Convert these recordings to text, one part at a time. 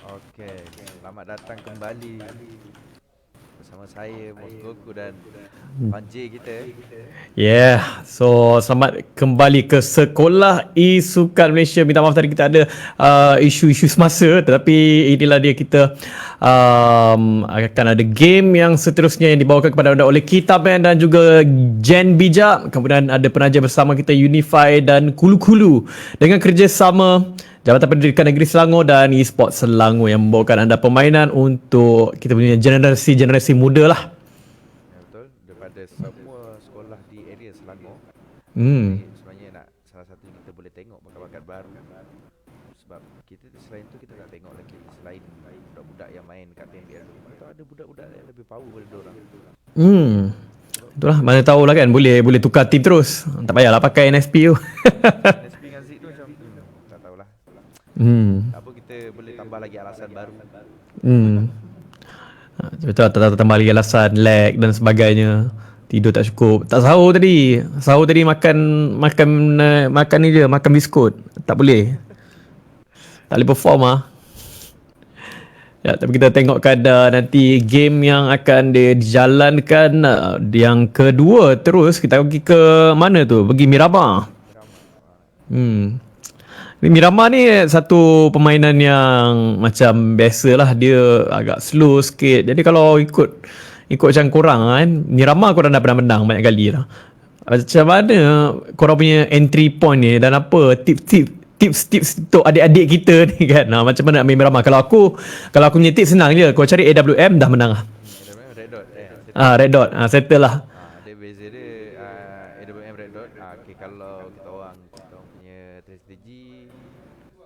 Okey, selamat datang kembali bersama saya Bos Goku dan Panji kita. So selamat kembali ke Sekolah E-Sukan Malaysia. Minta maaf tadi kita ada isu-isu semasa, tetapi inilah dia kita akan ada game yang seterusnya yang dibawakan kepada anda oleh Kitaban dan juga Gen Bijak. Kemudian ada penaja bersama kita Unify dan Kulu Kulu dengan kerjasama Jabatan Pendidikan Negeri Selangor dan eSports Selangor yang membawakan anda permainan untuk kita punya generasi muda lah. Ya betul, daripada semua sekolah di area Selangor. Hmm. Ini sebenarnya nak salah satu kita boleh tengok bakat-bakat baru. Sebab kita selain tu kita nak tengok lagi selain budak-budak yang main kat PMBL tu. Kita ada budak-budak yang lebih power daripada dia orang. Itulah, mana tahulah kan boleh tukar team terus. Tak payahlah pakai NSP tu. NSP dengan Zik tu macam tak tahulah. Apa kita boleh tambah lagi alasan baru. Betul, tambah lagi alasan lag dan sebagainya. Tidur tak cukup. Tak sahur tadi. Sahur tadi makan ni je, makan biskut. Tak boleh. Tak boleh perform ah. Ya, tapi kita tengok kadar nanti game yang akan dijalankan yang kedua terus kita pergi ke mana tu? Pergi Miramar. Miramar ni satu permainan yang macam biasalah, dia agak slow sikit. Jadi kalau ikut macam korang kan, Miramar korang dah pernah menang banyak kali dah. Macam mana korang punya entry point ni dan apa tips untuk adik-adik kita ni kan? Macam mana nak main Miramar? Kalau aku punya tips senang je. Kau cari AWM dah menang lah. Red Dot Red Dot. Settle lah. Dia beza dia AWM Red Dot. Okay, kalau kita orang punya strategi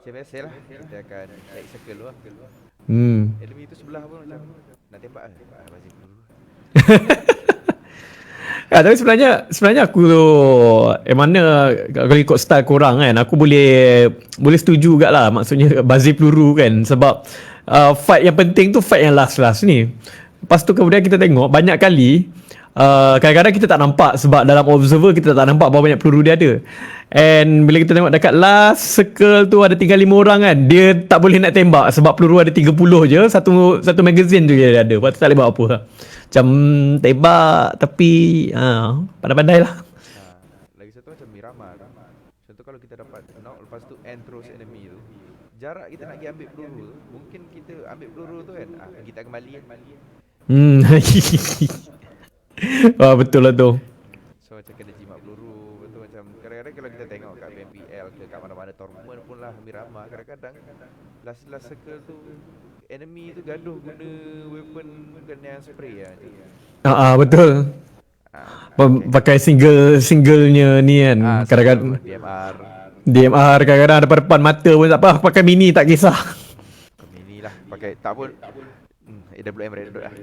macam biasa lah, kita akan check circle dulu lah. Enemy tu sebelah pun macam nak tembak lah, basi peluru. Tapi sebenarnya aku mana kalau ikut style korang kan, aku boleh setuju juga lah. Maksudnya bazir peluru kan, sebab fight yang penting tu fight yang last ni. Lepas tu kemudian kita tengok banyak kali kadang-kadang kita tak nampak sebab dalam observer kita tak nampak berapa banyak peluru dia ada. And bila kita tengok dekat last circle tu ada tinggal 5 orang kan, dia tak boleh nak tembak sebab peluru ada 30 je, satu magazine tu dia ada. Lepas tu tak boleh buat apa lah. Macam tembak tapi pandai-pandai lah. Lagi satu macam Miramar. Contoh kalau kita dapat knock, lepas tu end terus enemy tu, jarak kita nak pergi ambil peluru tu, mungkin kita ambil peluru tu kan, kita kembali kan. Wah, betul lah tu. So macam kena jimat peluru. Betul, macam kadang-kadang kalau kita tengok kat PMPL ke kat mana-mana tournament pun lah Miramar, kadang-kadang last circle tu enemy tu gaduh guna weapon bukan yang spray lah macam. Betul. Pakai singlenya ni kan. Kadang-kadang DMR kadang-kadang ada depan mata pun tak apa, pakai mini tak kisah. Mini lah, pakai tak pun AWM Red Dot lah.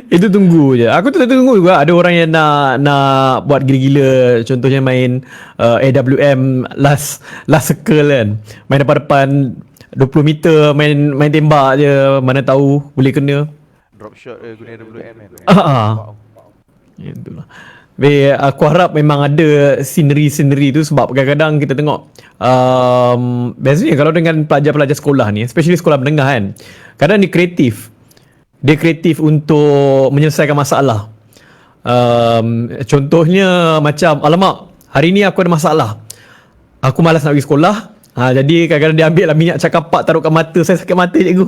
Itu tunggu je. Aku tu tunggu juga ada orang yang nak buat gila-gila, contohnya main AWM last circle kan. Main depan 20 meter main tembak je, mana tahu boleh kena. Drop shot guna AWM kan. Itulah. Aku harap memang ada scenery tu, sebab kadang-kadang kita tengok biasanya kalau dengan pelajar-pelajar sekolah ni, especially sekolah menengah kan, kadang dia kreatif untuk menyelesaikan masalah. Contohnya macam, alamak, hari ni aku ada masalah, aku malas nak pergi sekolah, jadi kadang-kadang dia ambil lah minyak cakapak, taruh kat mata, saya sakit mata cikgu.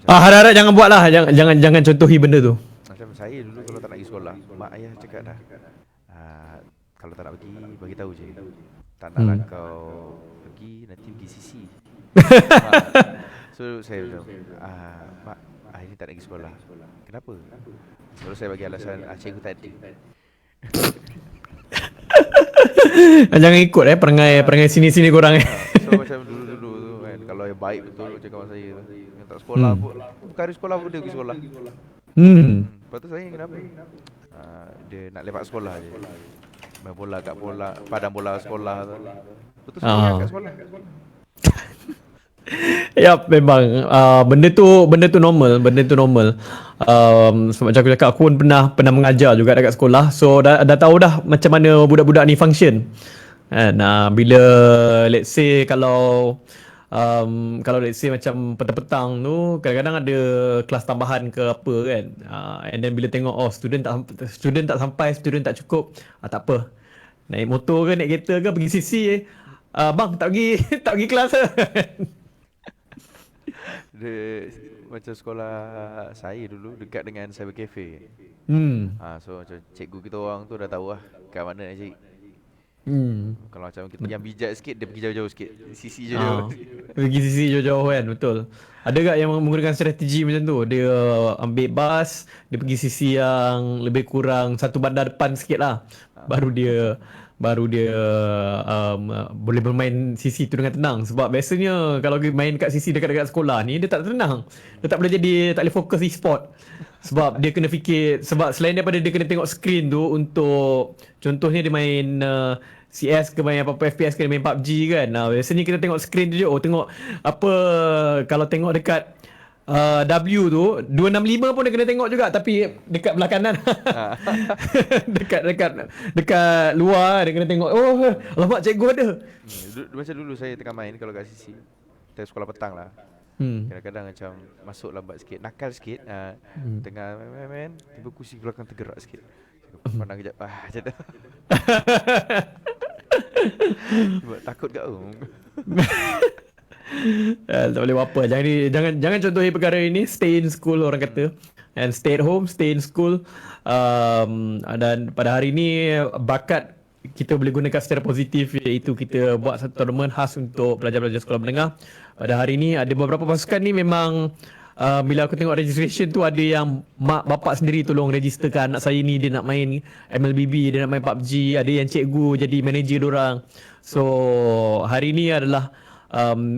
Harap-harap jangan buat lah, jangan contohi benda tu. Macam saya dulu kalau tak nak pergi sekolah, mak ayah cakap dah, kalau tak nak pergi, bagi tahu je. Tak nak lah kau pergi, nanti pergi sisi. So saya macam, mak, hari ni tak nak pergi sekolah. Kenapa? Lalu saya bagi alasan, cikgu tak ada. Jangan ikut perangai sini-sini korang. So macam dulu-dulu tu kan, kalau yang baik betul macam kawan saya tu, yang tak sekolah pun, bukan hari sekolah pun dia pergi sekolah. Lepas tu saya kenapa? Dia nak lepak sekolah je, main bola kat padang bola sekolah tu. Betul sekolah kat sekolah. Ya, memang benda tu normal. Sebab macam aku cakap, aku pun pernah mengajar juga dekat sekolah. So dah tahu dah macam mana budak-budak ni function. Kan, bila let's say kalau let's say macam petang-petang tu kadang-kadang ada kelas tambahan ke apa kan. And then bila tengok student tak sampai, student tak cukup, tak apa. Naik motor ke naik kereta ke pergi CC bang tak pergi tak pergi kelas ke. Dia macam sekolah saya dulu dekat dengan cyber cafe. So macam cikgu kita orang tu dah tahu lah kat mana nak cari. Kalau macam kita yang bijak sikit, dia pergi jauh-jauh sikit. Sisi jauh-jauh. Pergi sisi jauh-jauh kan, betul. Ada tak yang menggunakan strategi macam tu? Dia ambil bas, dia pergi sisi yang lebih kurang satu bandar depan sikit lah. Baru dia boleh bermain sisi tu dengan tenang. Sebab biasanya kalau main kat sisi dekat-dekat sekolah ni, dia tak tenang. Dia tak boleh tak boleh fokus e-sport. Sebab dia kena fikir, sebab selain daripada dia kena tengok screen tu untuk, contohnya dia main CS ke main apa-apa FPS ke main PUBG kan. Biasanya kita tengok screen tu je, tengok apa, kalau tengok dekat W tu 265 pun dia kena tengok juga, tapi dekat belah kanan. dekat luar dia kena tengok. Alamak cikgu ada. Macam dulu saya tengah main kalau kat sisi. Kita sekolah petang lah. Kadang-kadang macam masuk lambat sikit, nakal sikit. Tengah main, tiba kursi belakang tergerak sikit. Pandang kejap, macam tu. Takut kat tak boleh buat apa. Jangan contohi perkara ini. Stay in school orang kata. And stay at home, stay in school. Dan pada hari ini bakat kita boleh gunakan secara positif, iaitu kita buat satu tournament khas untuk pelajar-pelajar sekolah menengah. Pada hari ini ada beberapa pasukan ni memang bila aku tengok registration tu, ada yang mak bapak sendiri tolong registerkan anak saya ni, dia nak main MLBB, dia nak main PUBG. Ada yang cikgu jadi manager diorang. So hari ni adalah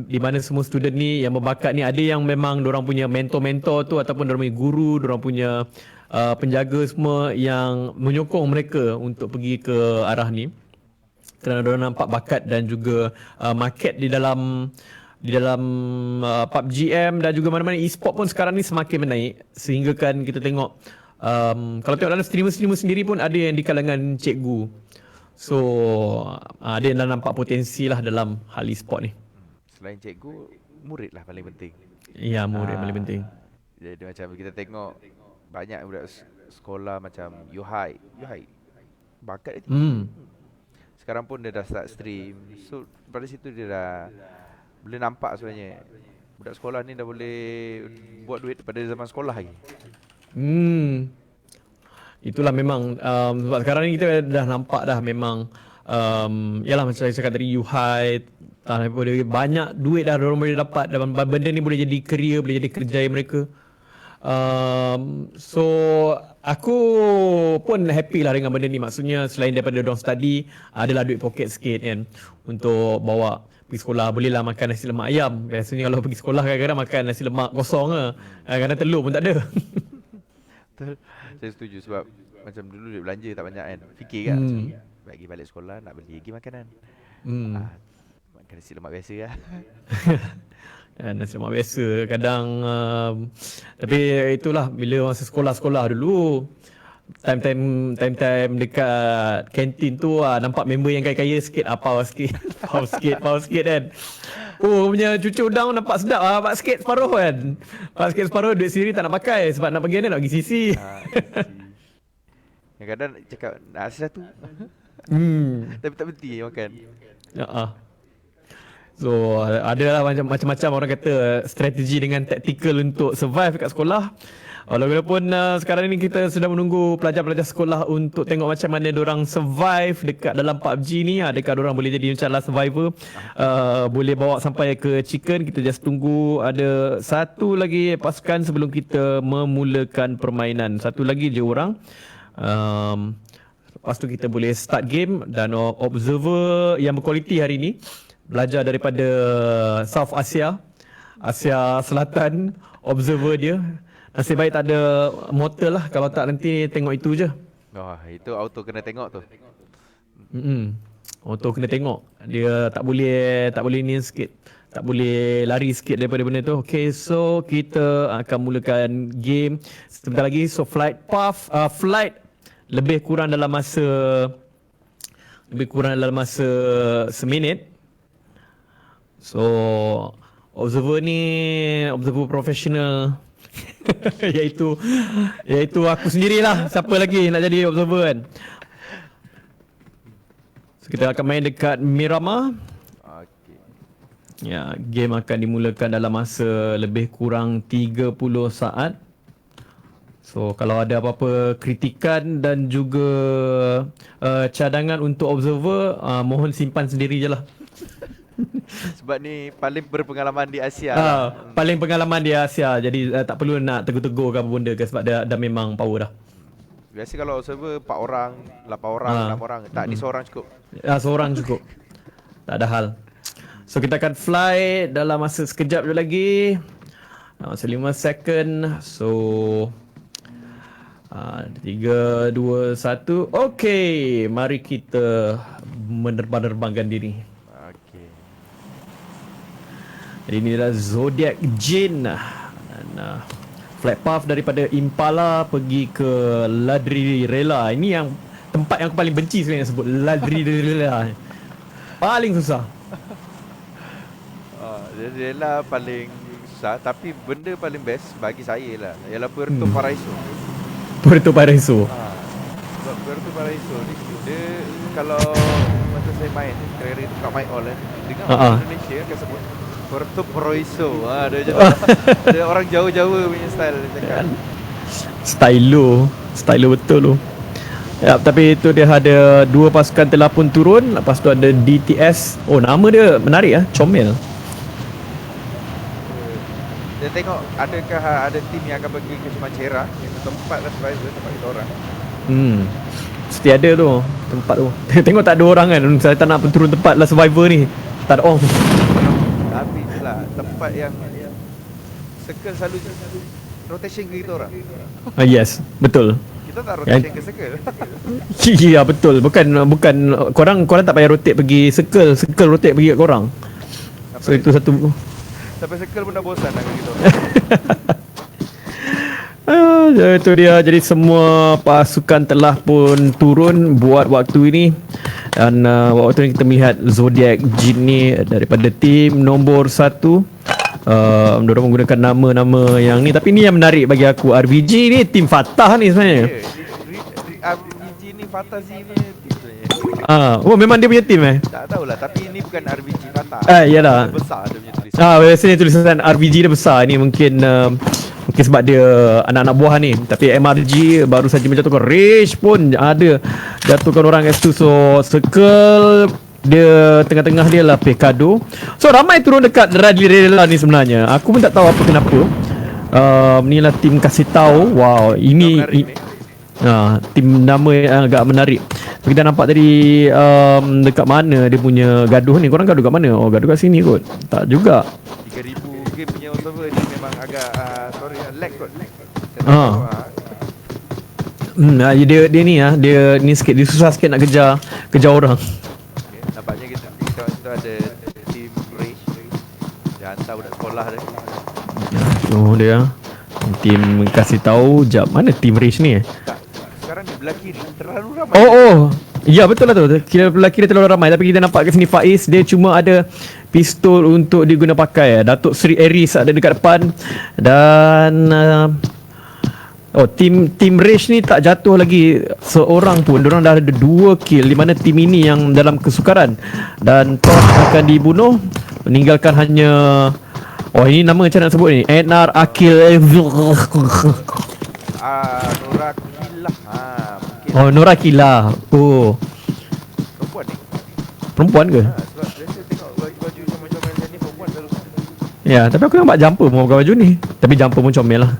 di mana semua student ni yang berbakat ni, ada yang memang diorang punya mentor-mentor tu ataupun diorang punya guru, diorang punya penjaga semua yang menyokong mereka untuk pergi ke arah ni, kerana diorang nampak bakat dan juga market di dalam PUBG M dan juga mana-mana e-sport pun sekarang ni semakin menaik, sehingga kan kita tengok kalau tengok dalam streamer-streamer sendiri pun ada yang di kalangan cikgu. So ada yang dah nampak potensi lah dalam hal e-sport ni. Selain cikgu, murid lah paling penting. Ya, murid paling penting. Jadi macam kita tengok banyak budak sekolah macam Yuhai bakat dia tinggi. Sekarang pun dia dah start stream. So pada situ dia dah boleh nampak sebenarnya budak sekolah ni dah boleh buat duit daripada zaman sekolah lagi. Itulah memang sebab sekarang ni kita dah nampak dah memang yalah macam saya cakap tadi, Yuhai banyak duit dah orang boleh dapat, dan benda ni boleh jadi career, boleh jadi kerjaya mereka. So aku pun happy lah dengan benda ni. Maksudnya selain daripada dorang study, adalah duit poket sikit kan untuk bawa pergi sekolah. Boleh lah makan nasi lemak ayam. Biasanya kalau pergi sekolah kadang-kadang makan nasi lemak kosong ke, kadang telur pun tak ada. Betul. Saya setuju sebab macam dulu duit belanja tak banyak kan. Fikir kan bagi balik sekolah nak beli lagi makanan. Makan nasi lemak biasa lah. Nasi lemak biasa kadang tapi itulah bila masa sekolah-sekolah dulu, time dekat kantin tu nampak member yang kaya-kaya sikit, power sikit power sikit kan. Punya cucu udang nampak sedap pak sikit separuh kan. Pak sikit separuh, duit sendiri tak nak pakai sebab nak pergi nak pergi sisi. Kadang-kadang cakap nak asal tu. Tapi tak berhenti makan. So adalah macam-macam orang kata strategi dengan taktikal untuk survive kat sekolah. Walaupun sekarang ni kita sedang menunggu pelajar-pelajar sekolah untuk tengok macam mana diorang survive dekat dalam PUBG ni. Adakah diorang boleh jadi macam last survivor, boleh bawa sampai ke chicken. Kita just tunggu. Ada satu lagi pasukan sebelum kita memulakan permainan. Satu lagi je orang. Lepas tu kita boleh start game. Dan observer yang berkualiti hari ni belajar daripada South Asia Selatan. Observer dia nasib baik tak ada motor lah, kalau tak nanti tengok itu je. Itu auto kena tengok tu. Auto kena tengok. Dia tak boleh ni sikit, tak boleh lari sikit daripada benda tu. Okay, so kita akan mulakan game sebentar lagi. So flight path, flight lebih kurang dalam masa lebih kurang dalam masa seminit. So observer profesional iaitu aku sendirilah. Siapa lagi nak jadi observer kan? So, kita akan main dekat Miramar. Okey. Ya, game akan dimulakan dalam masa lebih kurang 30 saat. So kalau ada apa-apa kritikan dan juga cadangan untuk observer, mohon simpan sendiri je lah. Sebab ni paling berpengalaman di Asia lah. Paling pengalaman di Asia. Jadi tak perlu nak tegur-tegur ke apa benda ke, sebab dah memang power dah. Biasa kalau server 4 orang, 8 orang, 6 orang. Tak, ni seorang cukup. Seorang cukup. Tak ada hal. So kita akan fly dalam masa sekejap je lagi. Masa 5 second. So 3, 2, 1. Okey, mari kita menerbang-nerbangkan diri. Okey. Jadi ini adalah Zodiac Jin. Dan flight path daripada Impala pergi ke Ladrillera. Ini yang tempat yang aku paling benci sebenarnya sebut Ladrillera. Paling susah. Ladrillera paling susah, tapi benda paling best bagi saya lah ialah Puerto Paraiso. Puerto Paraiso. Sebab Puerto Paraiso ni dia kalau masa saya main kira-kira tu kat My All dengar orang Indonesia akan sebut Puerto Paraiso. Dia macam dia orang jauh-jauh punya style dia cakap. Stylo betul tu. Ya, tapi itu dia ada 2 pasukan telah pun turun. Lepas tu ada DTS. Oh, nama dia menarik Comel. Dia tengok adakah ada tim yang akan pergi ke Sumatera, tempat lah survivor, tempat kita orang. Mesti ada tu tempat tu. Tengok tak ada orang kan. Saya tak nak turun tempat lah survivor ni. Tak ada orang. Tapi itulah tempat yang circle selalu rotation ke kita orang. Yes, betul. Kita tak rotation ke circle. Ya betul. Bukan korang tak payah rotate pergi circle rotate pergi kat korang. So itu satu. Sampai circle pun dah bosan nak kita orang. Itu dia. Jadi semua pasukan telah pun turun buat waktu ini. Dan waktu ini kita melihat Zodiac Jin ni daripada tim nombor 1. Mereka menggunakan nama-nama yang ni. Tapi ni yang menarik bagi aku. RBG ni tim Fatah ni sebenarnya. RBG ni Fatah Z ni tim sebenarnya. Oh memang dia punya tim Tak tahulah, tapi ni bukan RBG Fatah. Iyalah. Dia besar dia punya tulisan. Biasanya tulisan RBG dia besar. Ni mungkin sebab dia anak-anak buah ni. Tapi MRG baru saja menjatuhkan. Rage pun ada jatuhkan orang S2. So circle dia tengah-tengah dia lah Pecado. So ramai turun dekat Ladrillera ni sebenarnya. Aku pun tak tahu apa kenapa. Ni lah tim kasih tahu. Wow, ini tim nama yang agak menarik. So, kita nampak tadi dekat mana dia punya gaduh ni. Korang gaduh kat mana? Oh, gaduh kat sini kot. Tak juga. 3000 game punya server ni memang agak lag kot. Dia ni sikit, dia susah sikit nak kejar orang. Okay, nampaknya kita ada team Rage. Dia hantar budak sekolah dia. Tu dia. Tim kasih tahu jap mana tim Rage ni Tak. Sekarang di belah kiri terlalu ramai. Ya betul lah tu. Kira belah kiri terlalu ramai. Tapi kita nampak kat sini Faiz dia cuma ada pistol untuk diguna pakai. Datuk Seri Aris ada dekat depan. Dan tim Rage ni tak jatuh lagi seorang pun. Diorang dah ada 2 kill, di mana tim ini yang dalam kesukaran. Dan Tosh akan dibunuh, meninggalkan hanya ini nama macam nak sebut ni, NR Akil. Norakilah. Mungkin. Norakilah. Perempuan ni. Perempuan ke? Sebab biasa tengok baju comel-comel macam ni perempuan selalu. Ya, tapi aku nampak jumper pun pakai baju ni. Tapi jumper pun comel lah.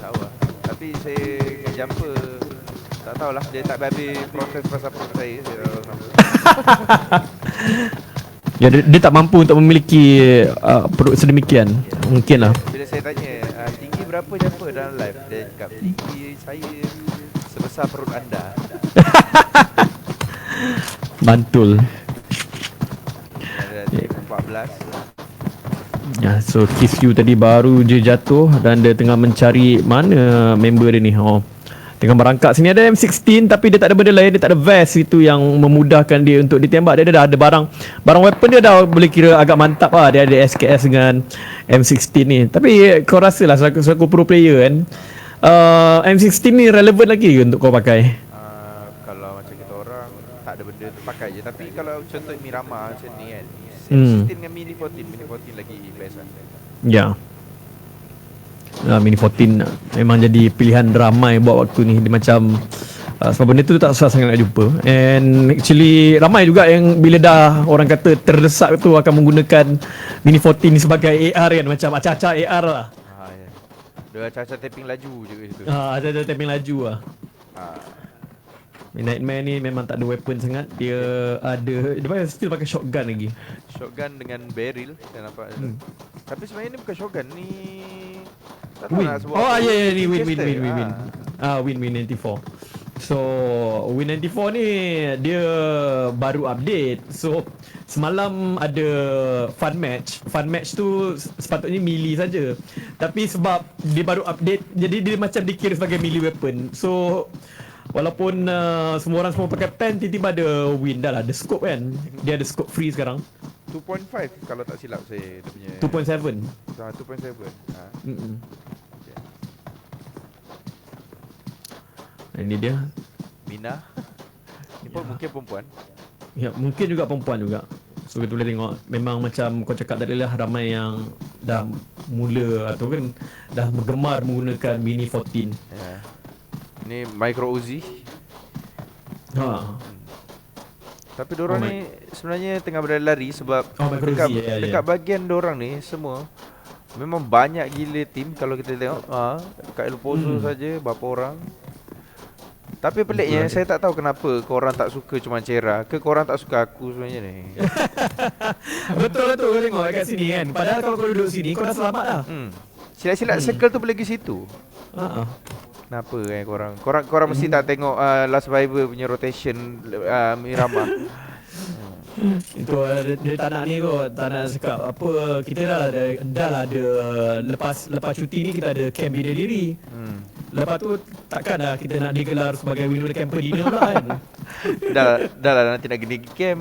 Tahu lah. Tapi saya jumper tak tahulah, dia tak habis proses pasal perut saya tak tahu kenapa. Ya, dia tak mampu untuk memiliki perut sedemikian. Mungkin lah. Bila saya tanya tinggi berapa jumper dalam live, dia cakap tinggi saya sebesar perut anda. Mantul. Ada tim 14. Ya, so Kiss You tadi baru je jatuh dan dia tengah mencari mana member dia ni. Dengan merangkak sini ada M16 tapi dia tak ada benda lain, dia tak ada vest itu yang memudahkan dia untuk ditembak. Dia dah ada barang weapon dia dah boleh kira agak mantap lah. Dia ada SKS dengan M16 ni. Tapi kau rasa lah selaku pro player kan, M16 ni relevan lagi ke untuk kau pakai? Kalau macam kita orang tak ada benda tu pakai je. Tapi kalau contoh Miramar macam ni kan, M16 dengan Mini 14 lagi best lah. Ya. Mini 14 memang jadi pilihan ramai buat waktu ni. Dia macam sebab benda tu tak susah sangat nak jumpa. And actually ramai juga yang bila dah orang kata terdesak tu akan menggunakan Mini 14 ni sebagai AR kan, macam acah-acah AR lah. Ya. Dia acah-acah tapping laju je kat situ. Acah-acah tapping laju lah. Nightmare ni memang tak ada weapon sangat. Dia still pakai shotgun lagi. Shotgun dengan barrel saya nampak. Tapi sebenarnya ni bukan shotgun ni. Tak tahu nak sebut. Ni Win 94. So Win 94 ni dia baru update. So semalam ada fun match. Fun match tu sepatutnya melee saja. Tapi sebab dia baru update, jadi dia macam dikira sebagai melee weapon. So walaupun semua orang pakai pen, tiba-tiba ada win dah lah. Ada scope kan. Dia ada scope free sekarang. 2.5 kalau tak silap saya dia punya. 2.7. 2.7. Ini dia Mina. Ini pun mungkin perempuan. Ya, mungkin juga perempuan juga. So kita boleh tengok. Memang macam kau cakap tadi lah, ramai yang dah mula atau kan dah gemar menggunakan Mini 14. Ni micro Uzi. Tapi diorang ni sebenarnya tengah berlari sebab dekat bahagian diorang ni semua memang banyak gila team. Kalau kita tengok kat El Pozo saja berapa orang. Tapi peliknya saya tak tahu kenapa korang tak suka cuma Cera ke korang tak suka aku sebenarnya ni. Betul kau tengok kat sini kan. Padahal kalau kau duduk sini kau dah selamat dah. Silat-silat circle tu boleh pergi situ. Kenapa korang mesti tak tengok Last Survivor punya rotation Miramar. Itu dia tak nak ni kot, tak nak cakap apa. Kita dah ada lepas cuti ni kita ada camp bina diri. Lepas tu takkan dah kita nak digelar sebagai winner camper dinner pula kan. dah lah nanti nak kena camp.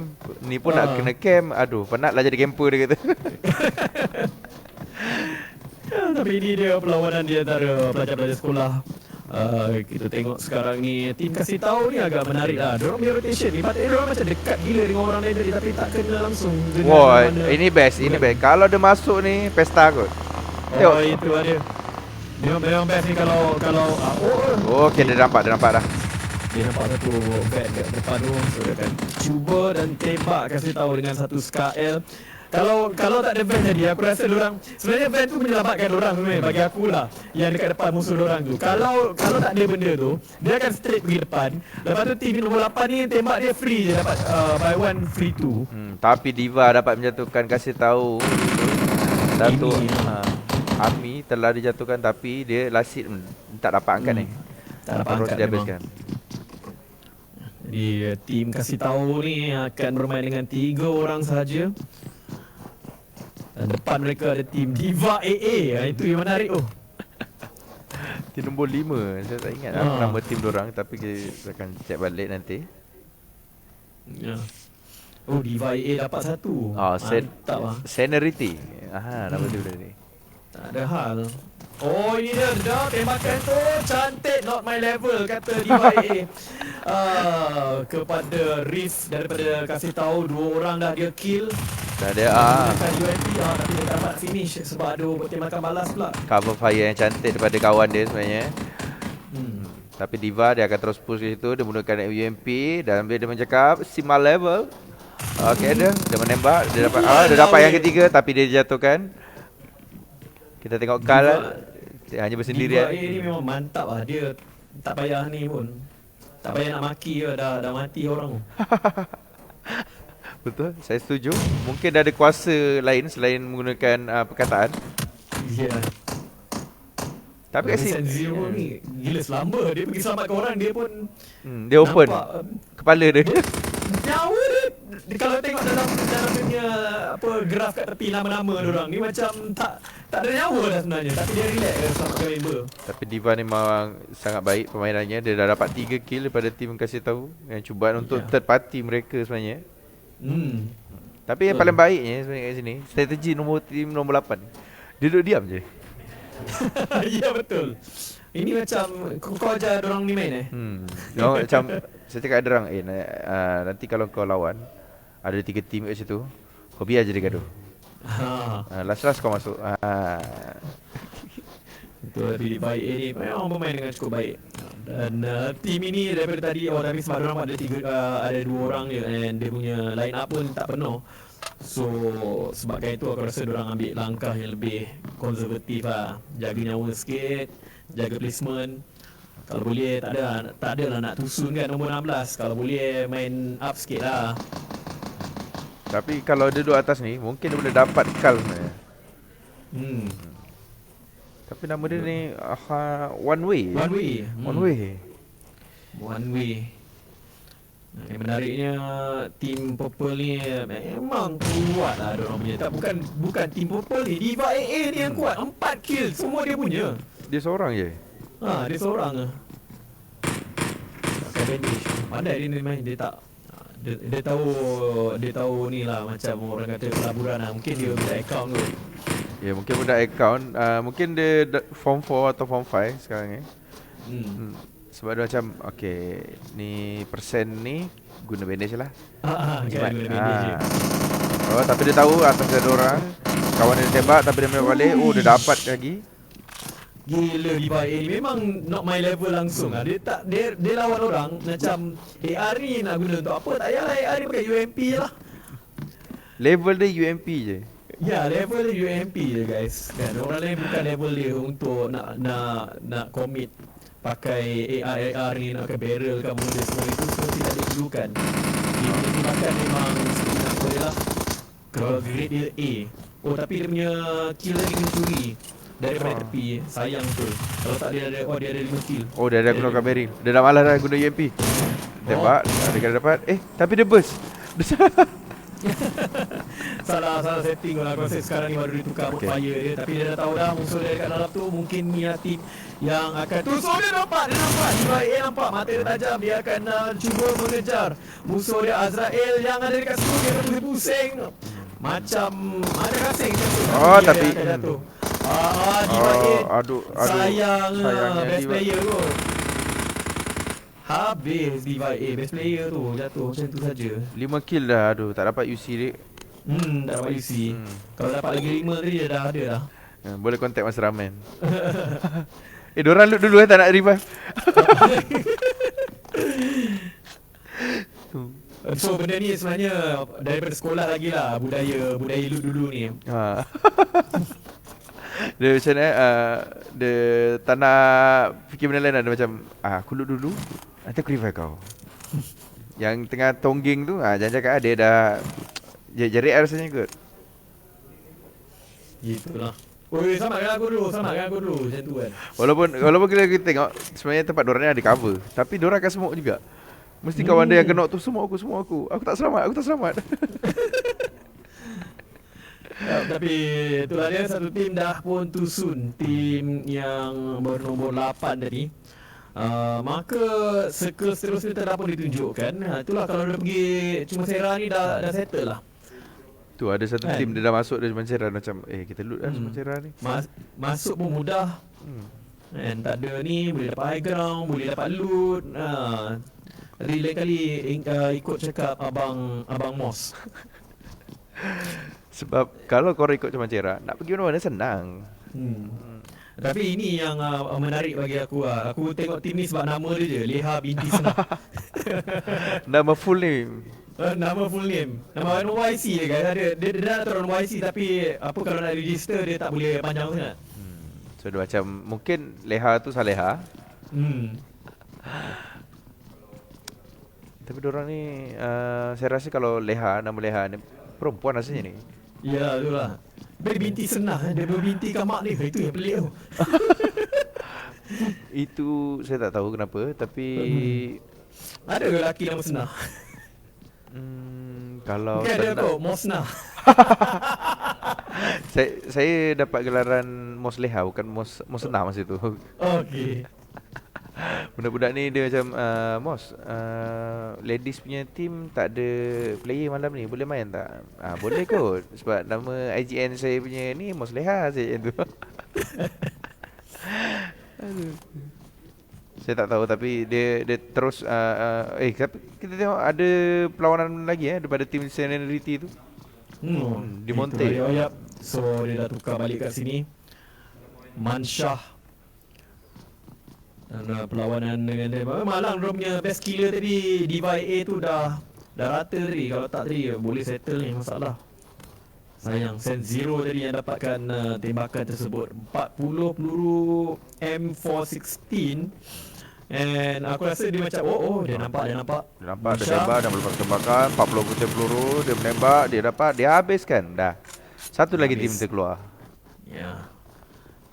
Ni pun nak kena camp. Aduh, penatlah jadi camper dia kata. Tapi ini dia perlawanan di antara pelajar-pelajar sekolah. Kita tengok sekarang ni tim kasih tahu ni agak menarik lah. Diorang punya rotation ni patutnya diorang macam dekat gila dengan orang lain tadi, tapi tak kena langsung. Wah, ini best. Kalau dia masuk ni pesta kot. Tengok itu ada. Memang best ni kalau okey, dia nampak dah. Dia nampak satu bag kat depan tu. So dia akan cuba dan tembak, kasih tahu dengan satu SKL. Kalau tak ada van tadi, aku rasa diorang sebenarnya van tu menyelamatkan diorang sebenarnya bagi aku lah, yang dekat depan musuh diorang tu. Kalau tak ada benda tu, dia akan straight pergi depan. Lepas tu tim nombor 8 ni tembak dia free je, dapat buy one free two. Tapi Diva dapat menjatuhkan, kasih tahu Dato' Ami telah dijatuhkan, tapi dia last hit tak dapat angkat ni. Tak dapat angkat dihabiskan. Jadi tim kasih tahu ni akan bermain dengan 3 orang sahaja. Dan depan mereka ada tim Diva AA. Itu yang menarik tu. Tim nombor 5. Saya tak ingat nama tim diorang, tapi kita akan check balik nanti. Diva AA dapat satu. Mantap lah. Seniority. Nama dia ni. Tak ada hal. Ini dia tembakan tu cantik, not my level kata Diva AA. Kepada Riff daripada kasih tahu 2 orang dah dia kill. Dah dia UMP tapi dia dapat finish sebab ada tembakan balas pula. Cover fire yang cantik daripada kawan dia sebenarnya. Tapi Diva dia akan terus push ke situ. Dia menggunakan UMP dan dia mencakap Sima level. Okey, dia menembak. Dia dapat yang ketiga tapi dia dijatuhkan. Kita tengok Kal hanya bersendirian. Diva ni memang mantap lah. Dia tak payah ni pun. Tak payah nak maki je, dah mati orang. Betul, saya setuju. Mungkin dah ada kuasa lain selain menggunakan perkataan. Ya. Tapi kat sini Zero ni gila selamba. Dia pergi selamatkan orang, dia pun dia open kepala dia. Nyawa kalau tengok dalam punya apa graf kat tepi nama-nama diorang ni macam tak ada nyawa lah sebenarnya, tapi dia relax sama member. Tapi Diva ni memang sangat baik permainannya. Dia dah dapat 3 kill daripada tim kasih tahu. Yang cubaan untuk third party mereka sebenarnya. Tapi yang paling baiknya sebenarnya kat sini, strategi tim nombor 8. Dia duduk diam je. Ya betul. Ini macam kau ajar diorang ni main Diorang macam saya cakap ada orang nanti kalau kau lawan ada 3 tim kat situ, kau biar je dia gaduh. Last kau masuk. Betul, tapi baik ni memang bermain dengan cukup baik. Dan tim ini daripada tadi tapi sebab diorang ada 2 orang je, and dia punya line up pun tak penuh. So sebabkan itu aku rasa diorang ambil langkah yang lebih konservatif lah. Jaga nyawa sikit, jaga placement. Kalau boleh tak ada lah nak tusun kan nombor 16. Kalau boleh main up sikit lah. Tapi kalau dia duduk atas ni, mungkin dia boleh dapat kal sebenarnya. Tapi nama dia ni One Way. Yang menariknya tim Purple ni memang kuat lah diorang punya. Bukan tim Purple ni, Diva AA ni yang kuat. 4 kill semua dia punya. Dia seorang je. Dia seorang lah. Pakai bandage. Pandai dia main, dia tak dia tahu ni lah, macam orang kata pelaburan lah. Mungkin dia budak account kot. Ya, mungkin budak account. Mungkin dia form 4 atau form 5 sekarang ni. Sebab dia macam okay, ni persen ni guna bandage lah. Kan guna bandage je. Tapi dia tahu atas ada orang, kawan dia tembak tapi dia main balik. Dia dapat lagi. Gila Diva A ni memang not my level langsung lah. Dia lawan orang macam AR ni nak guna untuk apa? Tak payahlah AR ni pakai UMP je lah. Level dia UMP je. Ya, level dia UMP je guys. Kan orang lain bukan level dia untuk nak commit pakai AR ni, nak pakai barrel kan, benda semua itu semua tidak diperlukan. Dia makan memang nak boleh lah. Kalau grade dia A. Tapi dia punya kill lagi mencuri daripada tepi. Sayang betul. Kalau tak dia ada 5 kill. Dia dah guna barrel. Dia dah malas dah guna UMP. Tembak, ada kena dapat. Tapi dia burst. Salah setting lah. Aku rasa sekarang ni baru dia tukar fire dia. Tapi dia dah tahu dah musuh dia dekat dalam tu. Mungkin ni tim yang akan tusuk. Dia nampak Diva A nampak mata dia tajam. Dia akan cuba mengejar musuh dia Azrael yang ada dekat situ. Dia akan pusing macam ada kasing macam tu. Tapi Diva A sayangnya best Diva player kot. Habis Diva A, best player tu jatuh macam tu saja. 5 kill dah. Tak dapat UC dia. Tak dapat UC. Kalau dapat lagi 5 tadi dia dah ada dah. Boleh contact Mas Ramen. Diorang loot dulu tak nak revive. So benda ni sebenarnya daripada sekolah lagi lah, budaya loot dulu ni. Dia macam ni, dia tak nak fikir benda lain. Dia macam aku loot dulu, nanti aku revive kau. Yang tengah tongging tu, jangan cakap dia dah jerit rasanya kot. Gitulah. Selamatkan aku dulu macam tu kan. Walaupun kita tengok sebenarnya tempat diorang ni ada cover, tapi diorang akan smoke juga. Mesti kawan dia yang kena tu, semua aku. Aku tak selamat. Tapi itulah dia, satu tim dah pun tusun. Tim yang bernombor 8 tadi. Maka circle seterusnya telah pun ditunjukkan. Itulah kalau dia pergi cuma Sera ni dah settle lah. Tu ada satu tim dia dah masuk, dia cuma Sera macam kita loot lah cuma Sera ni. Masuk pun mudah. And tak ada ni, boleh dapat high ground, boleh dapat loot. Tadi lain kali ikut cakap Abang Mos. Sebab kalau korang ikut macam Cera, nak pergi mana-mana senang. Tapi ini yang menarik bagi aku lah. Aku tengok tim ni sebab nama dia je, Leha binti Senah. Nama full name. Nama full name. Nama NYC je guys. Dia dah turun NYC tapi apa kalau nak register dia tak boleh panjang sangat. So dia macam mungkin Leha tu Saleha. Tapi diorang ni saya rasa kalau nama Leha ni perempuan rasanya ni. Ya itulah. Dia binti Senah, dia berbinti kat mak dia. Itu yang pelik tu. Itu saya tak tahu kenapa, tapi ada ke lelaki nama Senah? Kalau Mungkin ada senang, kot Mosnah. saya dapat gelaran Mosleha, bukan Mosnah masa itu. Okey. Budak-budak ni dia macam ladies punya team tak ada player malam ni, boleh main tak? Boleh kot, sebab nama IGN saya punya ni Mosleha saya tu. Aduh. Saya tak tahu, tapi dia terus tapi kita tengok ada perlawanan lagi daripada tim Seniority tu. Di Itu Monte. ayap-ayap. So dia dah tukar balik kat sini. Mansyah. Dan perlawanan dengan dia. Malang dia punya best killer tadi. Diva AA tu dah rata tadi. Kalau tak tadi boleh settle ni masalah. Sayang, Sen Zero tadi yang dapatkan tembakan tersebut. 40 peluru M416. And aku rasa dia macam dia nampak. Dia nampak, dia tembak, dia melepas tembakan 40 butir peluru, dia menembak, dia dapat, dia habiskan. Dah. Satu lagi tim terkeluar. Ya.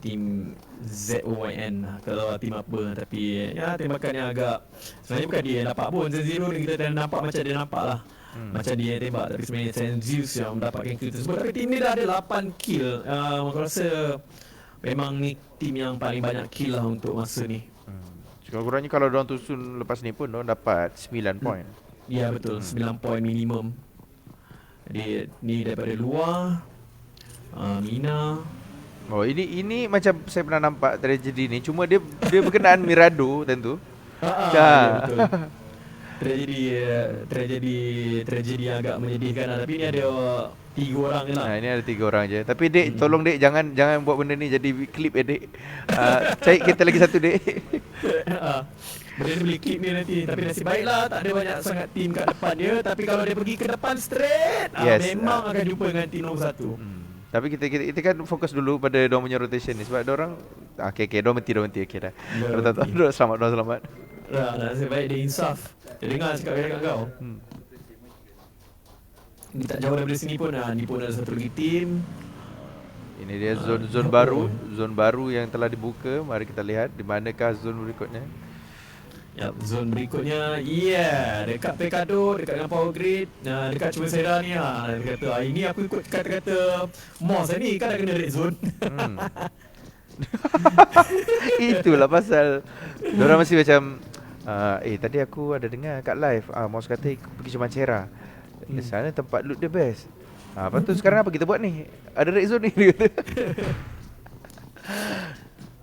Tim ZOYN kalau tim apa, tapi ya tembakan yang agak sebenarnya bukan dia yang dapat pun. Sen Zero ni kita dah nampak macam dia nampak lah. Macam dia yang tembak, tapi sebenarnya Sen Zeus yang mendapatkan kill tersebut. Tapi tim ni dah ada 8 kill. Aku rasa memang ni tim yang paling banyak kill lah untuk masa ni. Kurang-kurangnya kalau diorang tusun lepas ni pun diorang dapat 9 poin. Ya betul, 9 poin minimum. Jadi ni daripada luar. Mina. Oh, ini macam saya pernah nampak tragedi ni, cuma dia berkenaan Mirado tentu. Ya, betul. Tragedi yang agak menyedihkan lah. Tapi ni ada 3 orang je lah. Ini ada 3 orang je. Tapi Dek, tolong Dek jangan buat benda ni jadi klip Dek. Cari kita lagi satu Dek. Benda ni boleh klip ni nanti. Tapi nasib baiklah tak ada banyak sangat tim kat depan dia. Tapi kalau dia pergi ke depan straight, memang akan jumpa dengan tim nombor 1. Tapi kita kan fokus dulu pada diorang punya rotation ni, sebab diorang diorang menti okey dah. Diorang selamat. Nasib baik dia insaf. Dia dengar cakap kat kau. Ni tak jauh daripada sini pun ni pun ada satu lagi tim. Ini dia zone baru yang telah dibuka. Mari kita lihat di manakah zone berikutnya. Ya, zone berikutnya dekat Pekado, dekat dengan Power Grid, dekat Cuma Sera ni dia kata ini aku ikut kata-kata Moss ni kan dah kena red zone. Itulah pasal diorang masih macam tadi aku ada dengar kat live Moss kata pergi Cuma Sera. Sana tempat loot dia best. Lepas tu sekarang apa kita buat ni? Ada red zone ni dia kata.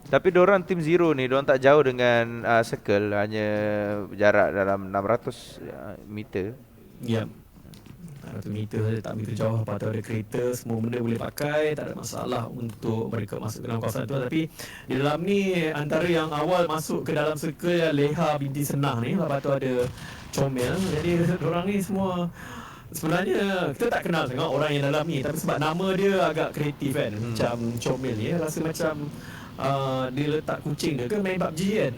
Tapi diorang tim Zero ni, diorang tak jauh dengan circle, hanya jarak dalam 600 meter. Ya. 100 meter saja, tak begitu jauh. Lepas tu ada kereta, semua benda boleh pakai, tak ada masalah untuk mereka masuk ke dalam kawasan tu. Tapi di dalam ni, antara yang awal masuk ke dalam circle Leha binti Senang ni, lepas tu ada Comel. Jadi diorang ni semua sebenarnya kita tak kenal sangat orang yang dalam ni, tapi sebab nama dia agak kreatif kan. Macam Comel ni rasa macam dia letak kucing dia ke main PUBG kan.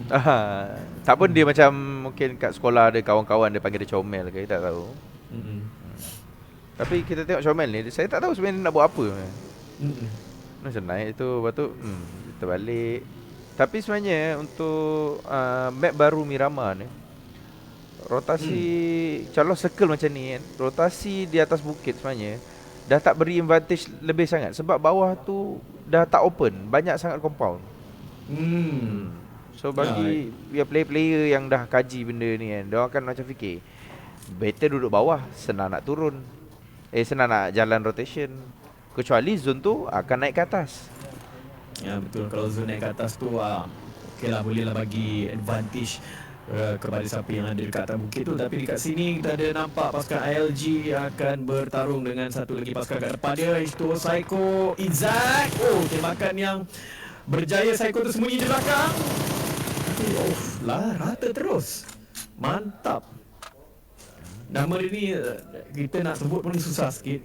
Tak pun dia macam mungkin kat sekolah ada kawan-kawan dia panggil dia Comel ke, tak tahu. Tapi kita tengok Comel ni, saya tak tahu sebenarnya nak buat apa. Macam naik tu, lepas tu kita balik. Tapi sebenarnya untuk map baru Miramar ni, rotasi kalau circle macam ni kan, rotasi di atas bukit sebenarnya dah tak beri advantage lebih sangat, sebab bawah tu dah tak open, banyak sangat compound. So bagi player-player yang dah kaji benda ni kan, dia akan macam fikir better duduk bawah, senang nak turun, senang nak jalan rotation. Kecuali zone tu akan naik ke atas. Ya betul, kalau zone naik ke atas tu okey lah, boleh lah bagi advantage kepada siapa yang ada dekat atas bukit tu. Tapi dekat sini kita ada nampak pasukan ILG akan bertarung dengan satu lagi pasukan kat depan dia, itu Psycho Izak. Tembakan yang berjaya. Psycho tu sembunyi di belakang. Rata terus. Mantap. Nama dia ni kita nak sebut pun susah sikit.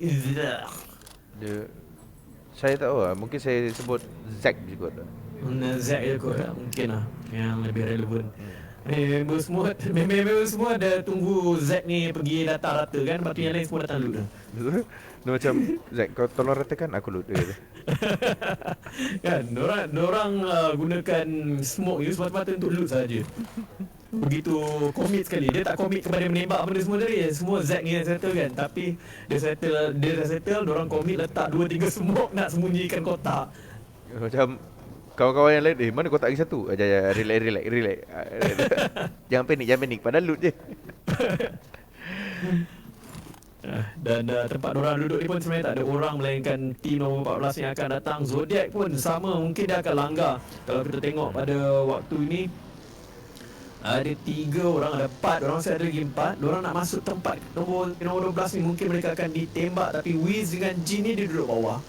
Saya tak tahu lah, mungkin saya sebut Zack juga. Zack je kot mungkin lah yang lebih relevan. Member semua dah tunggu Zack ni pergi datang rata kan. Lepas tu yang lain semua datang loot dah. Dia macam Zack, kau tolong ratakan, aku loot dia. Kan, diorang gunakan smoke ni semata-mata untuk loot saja. begitu komit sekali. Dia tak komit kepada menembak benda semua tadi. Semua Zack ni yang settle kan. Tapi dia dah settle, diorang komit letak 2-3 smoke nak sembunyikan kotak. Macam kawan-kawan yang lain, mana kotak lagi satu? Relax. Jangan panik. Padahal loot je. Dan tempat diorang duduk ni pun sebenarnya tak ada orang melainkan team nombor 14 yang akan datang. Zodiac pun sama, mungkin dia akan langgar. Kalau kita tengok pada waktu ini ada 3 orang, ada 4, diorang masih ada lagi 4. Diorang nak masuk tempat nombor 12 ni, mungkin mereka akan ditembak. Tapi Wiz dengan Jin ni dia duduk bawah.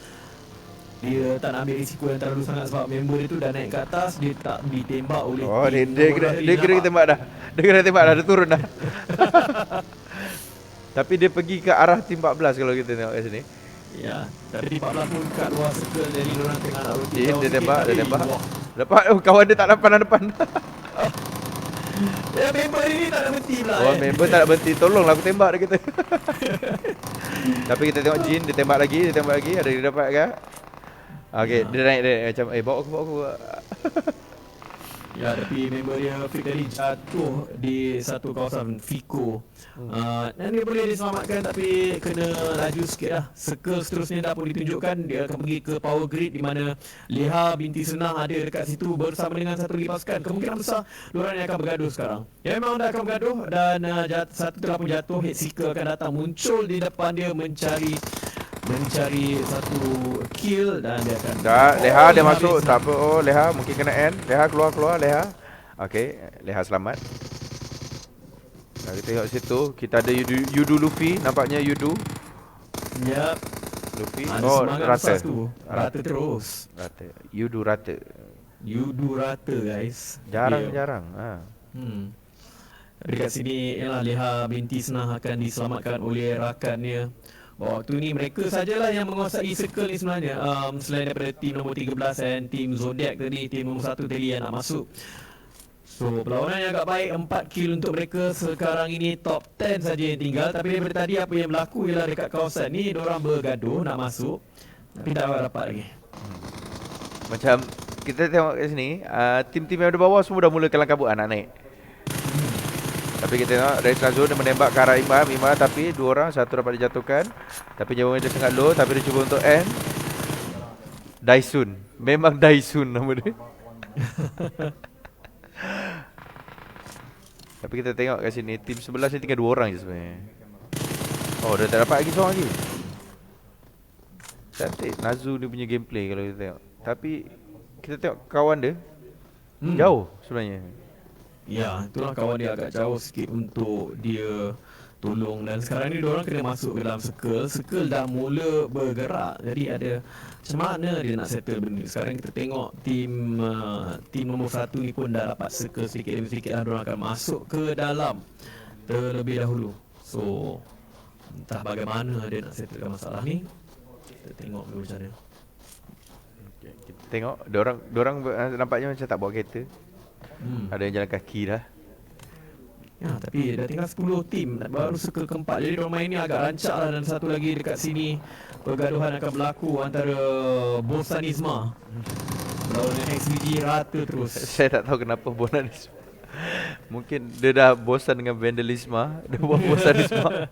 Dia tak nak ambil risiko yang terlalu sangat sebab member dia tu dah naik ke atas. Dia tak ditembak oleh Oh, team dia kira tembak dah. Dia turun dah. Tapi dia pergi ke arah tim 14 kalau kita tengok kat sini. Ya, tapi tim 14 pun kat luar circle. Jadi diorang tengah nak rotate. Dia tembak. Dapat kawan dia tak dapat depan. Ya, member ni tak nak berhenti pula. Oh, member tak nak berhenti. Tolonglah aku tembak dia kata. Tapi kita tengok Jin, dia tembak lagi. Ada dia dapat ke? Okey, dia naik dia macam bawa aku. Ya, tapi member dia Fik tadi jatuh di satu kawasan Fiko. Dan dia boleh diselamatkan tapi kena laju sikit lah. Circle seterusnya dah pun ditunjukkan. Dia akan pergi ke power grid di mana Leha binti Senang ada dekat situ bersama dengan satu lagi pasukan. Kemungkinan besar diorang yang akan bergaduh sekarang. Ya, memang dah akan bergaduh dan satu telah pun jatuh. Headseeker akan datang muncul di depan dia mencari satu kill dan dia akan Leha dia masuk. Tak apa. Oh, Leha mungkin kena end. Leha keluar Leha. Okey, Leha selamat. Kita tengok situ, kita ada Yudu Luffy, nampaknya Yudu. Yep. Luffy. Rata terus. Yudu rata, guys. Jarang. Dekat sini ialah Leha binti Senang akan diselamatkan oleh rakannya. Waktu ni mereka sajalah yang menguasai circle ni sebenarnya. Selain daripada tim nombor 13 dan tim Zodiac tadi, tim nombor 1 tadi yang nak masuk. So perlawanan yang agak baik, 4 kill untuk mereka. Sekarang ini top 10 saja yang tinggal. Tapi daripada tadi apa yang berlaku ialah dekat kawasan ni diorang bergaduh nak masuk tapi tak dapat lagi. Macam kita tengok kat sini, tim-tim yang ada bawah semua dah mula kelang kabut nak naik. Tapi kita tengok dari Trazo dia menembak ke arah Imam tapi 2 orang, satu dapat dijatuhkan. Tapi jawapan dia sangat low, tapi dia cuba untuk end. Daisun. Memang Daisun nama dia. Tapi kita tengok kat sini, tim sebelah ni tinggal 2 orang je sebenarnya. Oh, dia tak dapat lagi seorang lagi. Cantik Nazu dia punya gameplay kalau kita tengok. Tapi kita tengok kawan dia jauh sebenarnya. Ya, itulah kawan dia agak jauh sikit untuk dia tolong. Dan sekarang ni diorang kena masuk ke dalam circle dah mula bergerak. Jadi ada macam mana dia nak settle benda. Sekarang kita tengok tim nombor 1 ni pun dah dapat circle sedikit demi sedikit lah. Diorang akan masuk ke dalam terlebih dahulu. So entah bagaimana dia nak settlekan masalah ni. Kita tengok dulu macam mana. Kita tengok diorang nampaknya macam tak bawa kereta. Ada yang jalan kaki dah. Ya, tapi dah tinggal 10 tim, baru circle keempat. Jadi diorang main ni agak rancak lah. Dan satu lagi dekat sini pergaduhan akan berlaku antara Bosanisma melawan XBG rata terus. Saya tak tahu kenapa Bosanisma. Mungkin dia dah bosan dengan Vandalisma. Dia buat Bosanisma.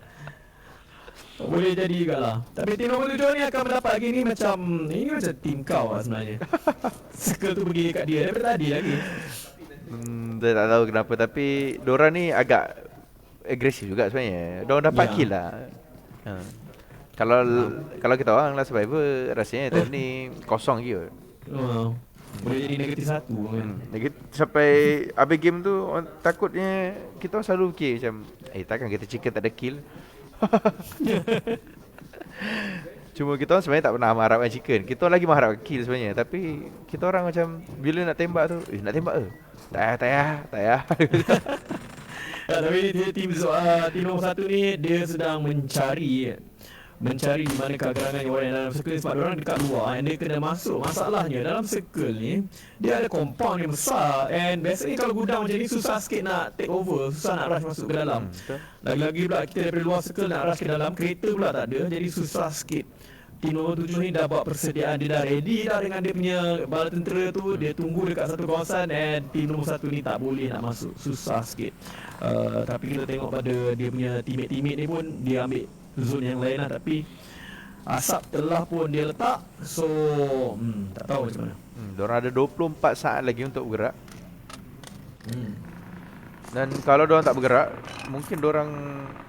Boleh jadi juga lah. Tapi tim nombor 7 ni akan mendapat lagi ni macam tim kau lah sebenarnya. Circle tu pergi kat dia daripada tadi lagi. Saya tak tahu kenapa, tapi diorang ni agak agresif juga sebenarnya. Diorang dapat kill lah. Kalau kita orang lah survivor, rasanya time ni kosong je. Boleh jadi negatif 1 kan. Sampai habis game tu takutnya kita orang selalu fikir macam takkan kita chicken tak ada kill. Cuma kita orang sebenarnya tak pernah mengharapkan chicken. Kita orang lagi mengharapkan kill sebenarnya. Tapi kita orang macam bila nak tembak tu, nak tembak ke? Tak payah. Ya, tapi tim nombor 1 ni dia sedang mencari di mana kegerangan orang yang dalam circle sebab diorang dekat luar and dia kena masuk. Masalahnya dalam circle ni dia ada compound yang besar and biasanya kalau gudang macam ni susah sikit nak take over, susah nak rush masuk ke dalam. Lagi-lagi pula kita daripada luar circle nak rush ke dalam, kereta pula tak ada, jadi susah sikit tim nombor 7 ni dah buat persediaan, dia dah ready dah dengan dia punya bala tentera tu. Dia tunggu dekat satu kawasan, and tim nombor 1 ni tak boleh nak masuk, susah sikit. Tapi kita tengok pada dia punya teammate ni pun dia ambil zone yang lain lah, tapi asap telah pun dia letak. So tak tahu macam mana. Diorang ada 24 saat lagi untuk bergerak. Dan kalau diorang tak bergerak, mungkin diorang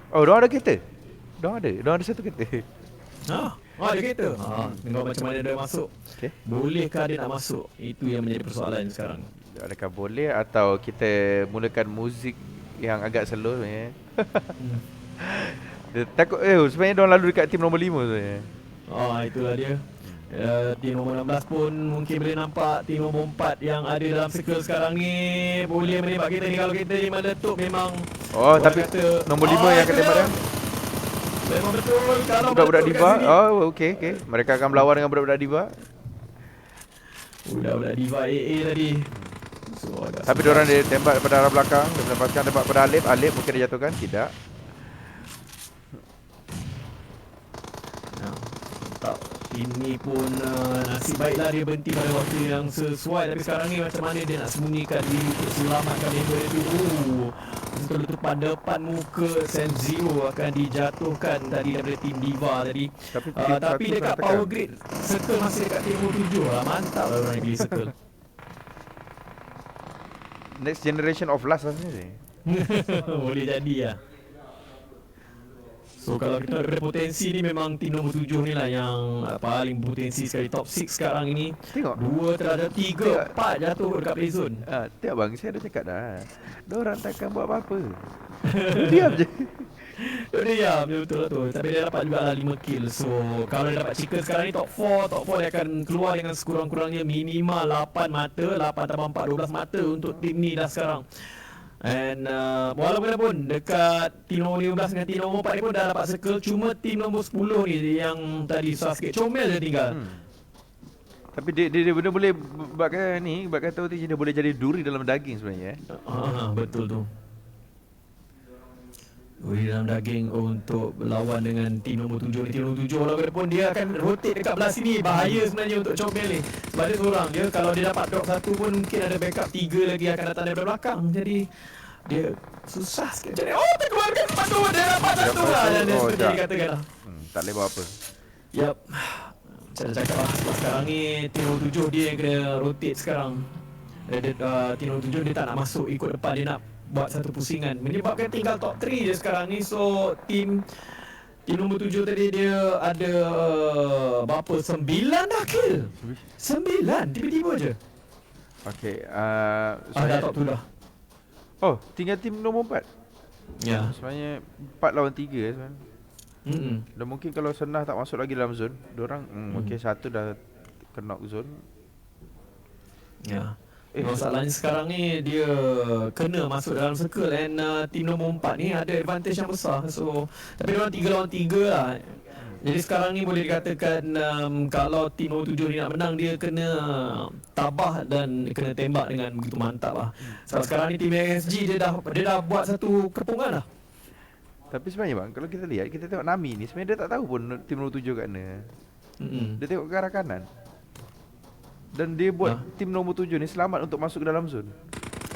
diorang ada kereta. Diorang ada satu kereta. Ada kereta. Tengok macam mana dia masuk. Okay. Bolehkah dia nak masuk? Itu yang menjadi persoalan sekarang. Adakah boleh, atau kita mulakan muzik yang agak slow sebenarnya? Dia takut sebenarnya diorang lalu dekat tim nombor 5 sebenarnya. Itulah dia. Tim nombor 16 pun mungkin boleh nampak tim nombor 4 yang ada dalam circle sekarang ni boleh menembak kita ni. Kalau kita ni meletup memang tapi nombor 5 yang akan tembak dia. Memang betul. Kalau Budak-budak Diva. Okey. Mereka akan melawan dengan budak-budak Diva. Budak-budak Diva AA tadi. So, tapi diorang dia tembak pada arah belakang. Dia melepaskan tembak pada Alip mungkin dia jatuhkan. Tidak. Ini pun nasib baiklah dia berhenti pada waktu yang sesuai. Tapi sekarang ni macam mana dia nak sembunyikan diri untuk selamatkan member dia tu. Betul depan depan muka Sub-Zero akan dijatuhkan tadi daripada tim Diva tadi. Tapi dekat power grid circle masih dekat tim 7 lah. Mantap lah orang pilih circle. Next generation of last rasanya. Boleh jadi lah. So kalau kita ada potensi ni, memang tim nombor 7 ni lah yang paling potensi sekali. Top 6 sekarang ini. Tengok 2 terhadap 3, 4 jatuh dekat play zone. Tengok bang, saya dah cakap dah. Diorang takkan buat apa-apa. Diam je. Diam je, betul lah tu. Tapi dia dapat juga lah 5 kill. So kalau dia dapat chicken sekarang ni top 4 dia akan keluar dengan sekurang-kurangnya minimal 8 mata. 8 tambah 4, 12 mata untuk tim ni dah sekarang. And walaupun dekat tim nombor 15 dengan tim nombor 4 ni pun dah dapat circle. Cuma tim nombor 10 ni yang tadi susah sikit, comel je tinggal. Tapi dia benda boleh buatkan ni, buat kata dia boleh jadi duri dalam daging sebenarnya. Betul tu. Duri dalam daging untuk berlawan dengan tim nombor 7 ni. Tim nombor 7 walaupun dia akan rotate dekat belah sini. Bahaya sebenarnya untuk comel ni. Sebab dia seorang je. Kalau dia dapat drop 1 pun mungkin ada backup 3 lagi akan datang daripada belakang. Jadi dia susah sikit. Jadi terkeluarkan sepatu. Dia dapat satu lah. Dan dia seperti dikatakan lah. Tak boleh buat apa. Yup. Macam dah cakap lah. Sebab sekarang ni tim nombor 7 dia yang kena rotate sekarang. Tim nombor 7 dia tak nak masuk ikut depan. Dia nak buat satu pusingan. Menyebabkan tinggal top 3 je sekarang ni. So tim nombor 7 tadi dia ada berapa? 9 dah kill. 9 tiba-tiba je. Okay. Dah top tu dah. Tinggal tim nombor 4. Ya. Sebenarnya 4 lawan 3 sebenarnya. Dan mungkin kalau Senah tak masuk lagi dalam zone, diorang okay, satu dah knock zone. Ya. Masalahnya sekarang ni dia kena masuk dalam circle, and tim nombor 4 ni ada advantage yang besar. So tapi diorang 3 lawan 3 lah. Jadi sekarang ni boleh dikatakan kalau tim nombor 7 ni nak menang, dia kena tabah dan kena tembak dengan begitu mantap lah. Sebab sekarang ni tim ASG dia dah buat satu kepungan lah. Tapi sebenarnya bang, kalau kita lihat, kita tengok Nami ni, sebenarnya dia tak tahu pun tim nombor 7 kat mana. Dia tengok ke arah kanan. Dan dia buat tim nombor 7 ni selamat untuk masuk ke dalam zone.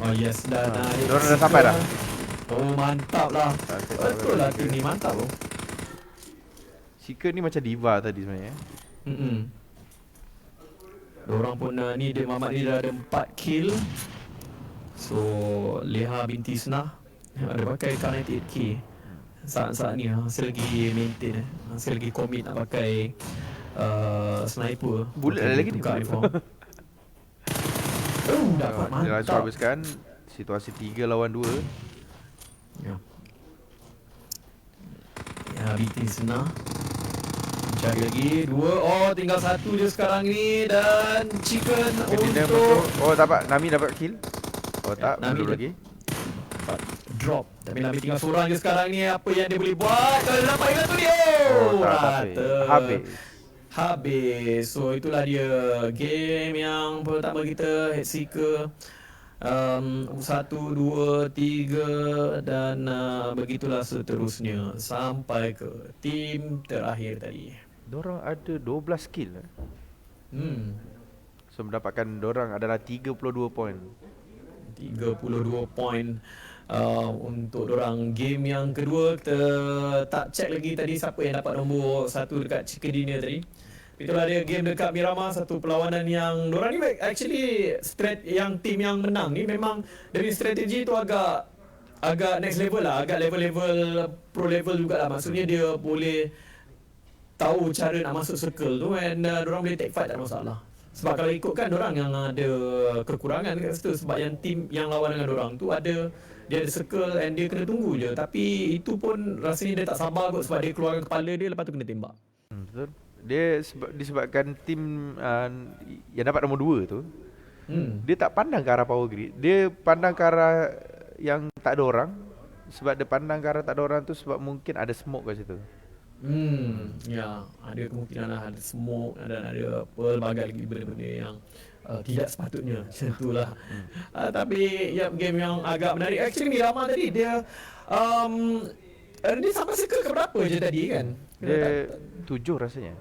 Oh yes, dah naik. Diorang dah sampai dah. Oh mantap lah. Betul lah tim ni mantap loh. Seeker ni macam Diva tadi sebenarnya. Diorang pun ni dia Mamat ni dah ada 4 kill. So Leha binti Senah ada pakai K98K. Saat-saat ni masih lagi maintain, masih lagi commit nak pakai sniper. Bullet ada lagi ni. Dapat mantap. Dia langsung habiskan. Situasi 3 lawan 2. Ya, binti Senah cari lagi 2. Tinggal 1 je sekarang ni. Dan chicken untuk dapat Nami dapat kill. Tak, Nami belum lagi. Drop. Tapi Nami tinggal seorang je sekarang ni. Apa yang dia boleh buat? Kalau dia dapat ingat tu dia. Habis. So itulah dia game yang pertama kita, Headseeker. 1, 2, 3 dan begitulah seterusnya sampai ke tim terakhir tadi. Dorang ada 12 skill. Hmm. So mendapatkan dorang adalah 32 poin. 32 poin untuk orang. Game yang kedua kita tak check lagi tadi siapa yang dapat nombor 1 dekat Chicken Dinner tadi. Itulah dia game dekat Miramar, satu perlawanan yang dorang ni actually yang tim yang menang ni memang dari strategi tu agak next level lah, agak level pro level jugalah. Maksudnya dia boleh tahu cara nak masuk circle tu, and dorang boleh take fight tak ada masalah. Sebab kalau ikutkan dorang yang ada kekurangan kat situ, sebab yang tim yang lawan dengan dorang tu dia ada circle and dia kena tunggu je. Tapi itu pun rasanya dia tak sabar kot, sebab dia keluarkan kepala dia, lepas tu kena tembak. Betul. Dia disebabkan tim yang dapat nombor 2 tu, dia tak pandang ke arah power grid. Dia pandang ke arah yang tak ada orang. Sebab dia pandang ke arah tak ada orang tu sebab mungkin ada smoke kat situ. Ya, ada kemungkinan lah, ada smoke dan ada pelbagai lagi benda-benda yang tidak sepatutnya macam itulah. Tapi ya, game yang agak menarik. Actually Miramar tadi dia dia sampai circle ke berapa je tadi kan? Dia 7 rasanya.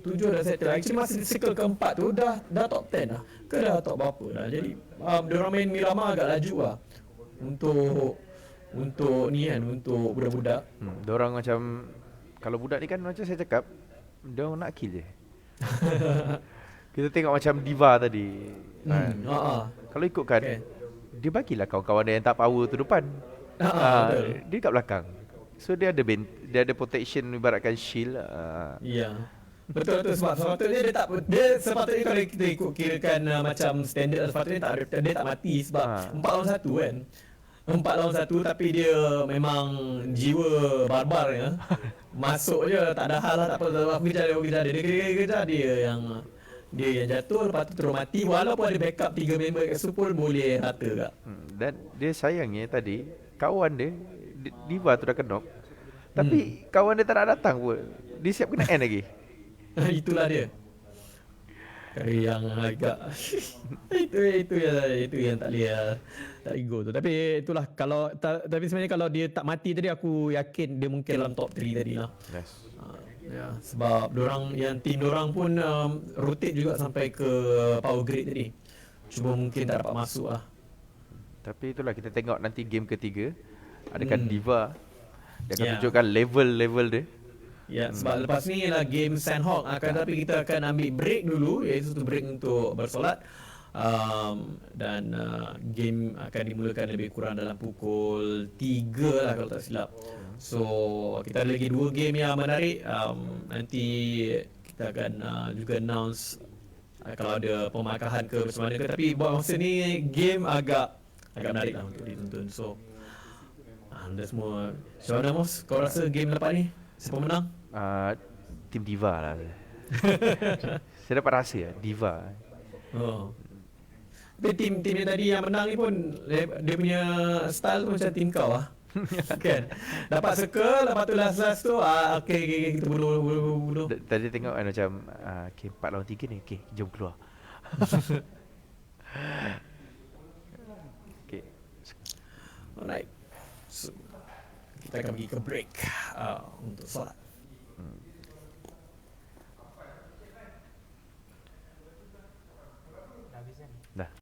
Tujuh dah settle. Actually masa di circle keempat tu dah top 10 dah. Ke dah top berapa dah. Jadi diorang main Miramar agak laju lah. Untuk ni kan, untuk budak-budak. Diorang macam, kalau budak ni kan macam saya cakap, diorang nak kill je. Kita tengok macam Diva tadi. Kalau ikutkan, dia bagilah kawan-kawan dia yang tak power tu depan. Dia kat belakang. So dia ada protection, ibaratkan shield. Ya. Betul sebab sepatutnya dia sepatutnya kalau kita ikut kirakan macam standard, sepatutnya dia tak mati sebab 4 lawan 1 kan. 4 lawan 1, tapi dia memang jiwa barbar ya. Masuk je tak ada hal lah, tak apa kejar dia kejar dia yang jatuh, lepas tu terus mati. Walaupun ada backup 3 member kat situ pun boleh rata kak. Dan dia sayangnya tadi kawan dia Diva tu dah knock, tapi kawan dia tak nak datang pun. Dia siap kena end lagi. Itulah dia yang agak itu yang tak boleh tak ego tu. Tapi itulah, tapi sebenarnya kalau dia tak mati tadi, aku yakin dia mungkin dalam top 3 tadi lah. Yes. Ya, sebab tim dorang pun rotate juga sampai ke power grade tadi. Cuma mungkin tak dapat masuk lah. Tapi itulah, kita tengok nanti game ketiga. Adakah Diva dia akan tunjukkan level dia. Ya, sebab lepas ni lah game Sandhawk tapi kita akan ambil break dulu, iaitu satu break untuk bersolat. Dan game akan dimulakan lebih kurang dalam pukul 3 lah kalau tak silap. So kita ada lagi 2 game yang menarik. Nanti kita akan juga announce kalau ada pemakahan ke macam mana ke. Tapi buat masa ni game agak menarik lah untuk ditonton. So anda semua, macam mana Mos? Kau rasa game lepas ni siapa menang? Tim Diva lah. Saya dapat rasa Diva. Tapi tim yang tadi yang menang ni pun dia punya style tu macam tim kau lah. Kan? Dapat circle, lepas tu last tu okay, kita bunuh. Tadi tengok kan macam okay, 4 lawan 3 ni, okay, jom keluar. Okay. Alright. So, kita akan pergi ke break untuk solat. Dah.